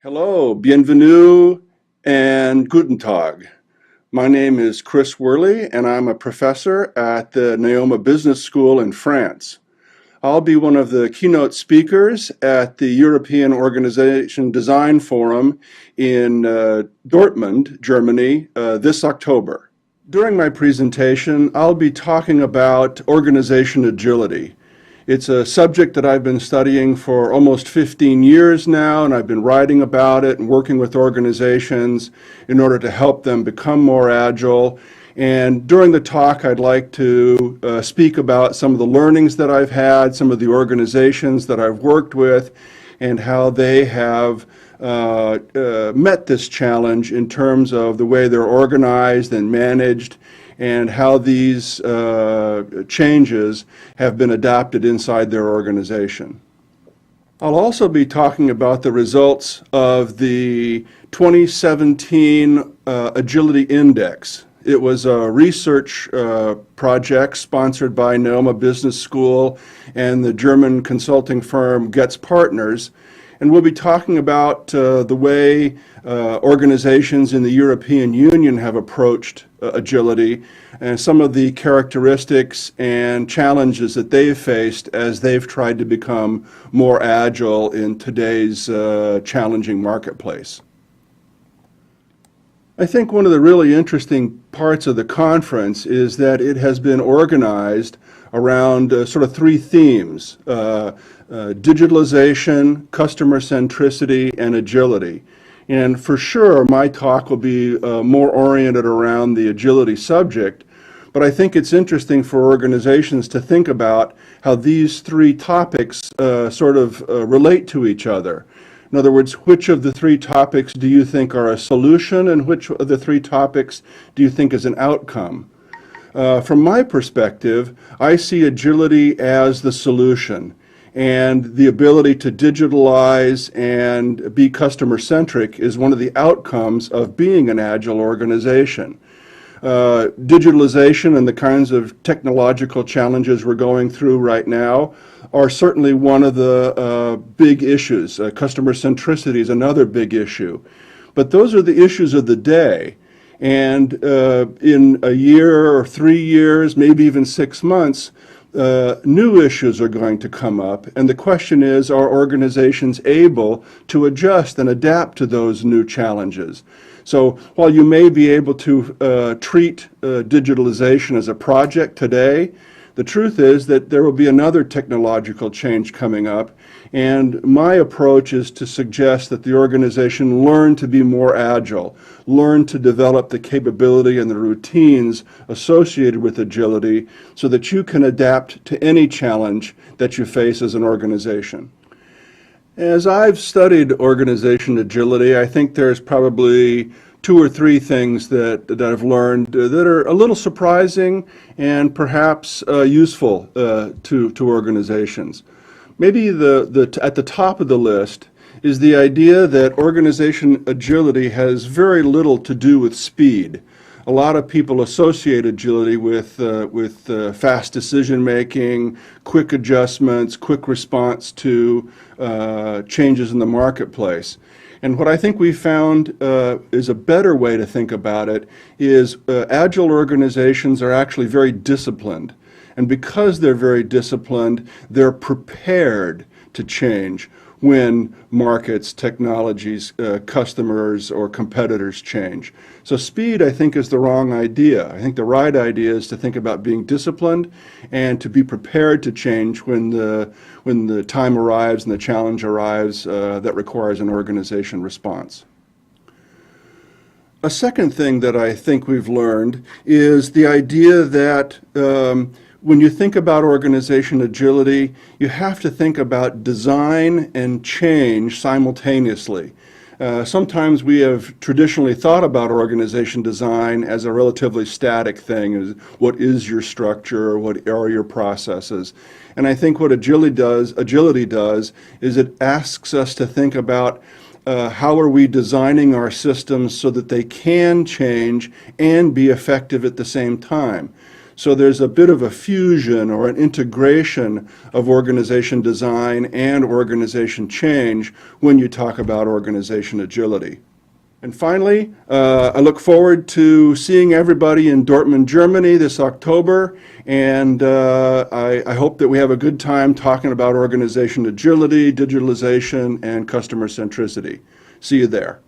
Hello, bienvenue, and guten Tag. My name is Chris Worley, and I'm a professor at the Neoma Business School in France. I'll be one of the keynote speakers at the European Organization Design Forum in Dortmund, Germany, this October. During my presentation, I'll be talking about organization agility. It's a subject that I've been studying for almost 15 years now, and I've been writing about it and working with organizations in order to help them become more agile. And during the talk, I'd like to speak about some of the learnings that I've had, some of the organizations that I've worked with, and how they have met this challenge in terms of the way they're organized and managed, and how these changes have been adopted inside their organization. I'll also be talking about the results of the 2017 Agility Index. It was a research project sponsored by Neoma Business School and the German consulting firm Getz Partners. And we'll be talking about the way organizations in the European Union have approached agility and some of the characteristics and challenges that they've faced as they've tried to become more agile in today's challenging marketplace. I think one of the really interesting parts of the conference is that it has been organized around sort of three themes: digitalization, customer centricity, and agility. And for sure, my talk will be more oriented around the agility subject, but I think it's interesting for organizations to think about how these three topics sort of relate to each other. In other words, which of the three topics do you think are a solution, and which of the three topics do you think is an outcome? From my perspective, I see agility as the solution, and the ability to digitalize and be customer-centric is one of the outcomes of being an agile organization. Digitalization and the kinds of technological challenges we're going through right now are certainly one of the big issues. Customer centricity is another big issue. But those are the issues of the day. And in a year or 3 years, maybe even 6 months, new issues are going to come up, and the question is, are organizations able to adjust and adapt to those new challenges? So while you may be able to treat digitalization as a project today, the truth is that there will be another technological change coming up, and my approach is to suggest that the organization learn to be more agile, learn to develop the capability and the routines associated with agility so that you can adapt to any challenge that you face as an organization. As I've studied organization agility, I think there's probably 2 or 3 things that I've learned that are a little surprising and perhaps useful to organizations. Maybe at the top of the list is the idea that organization agility has very little to do with speed. A lot of people associate agility with fast decision making, quick adjustments, quick response to changes in the marketplace. And what I think we found is a better way to think about it is agile organizations are actually very disciplined. And because they're very disciplined, they're prepared to change when markets, technologies, customers, or competitors change. So speed, I think, is the wrong idea. I think the right idea is to think about being disciplined and to be prepared to change when the time arrives and the challenge arrives that requires an organization response. A second thing that I think we've learned is the idea that when you think about organization agility, you have to think about design and change simultaneously. Sometimes we have traditionally thought about organization design as a relatively static thing, as what is your structure, or what are your processes. And I think what agility does is it asks us to think about how are we designing our systems so that they can change and be effective at the same time. So there's a bit of a fusion or an integration of organization design and organization change when you talk about organization agility. And finally, I look forward to seeing everybody in Dortmund, Germany this October, and I hope that we have a good time talking about organization agility, digitalization, and customer centricity. See you there.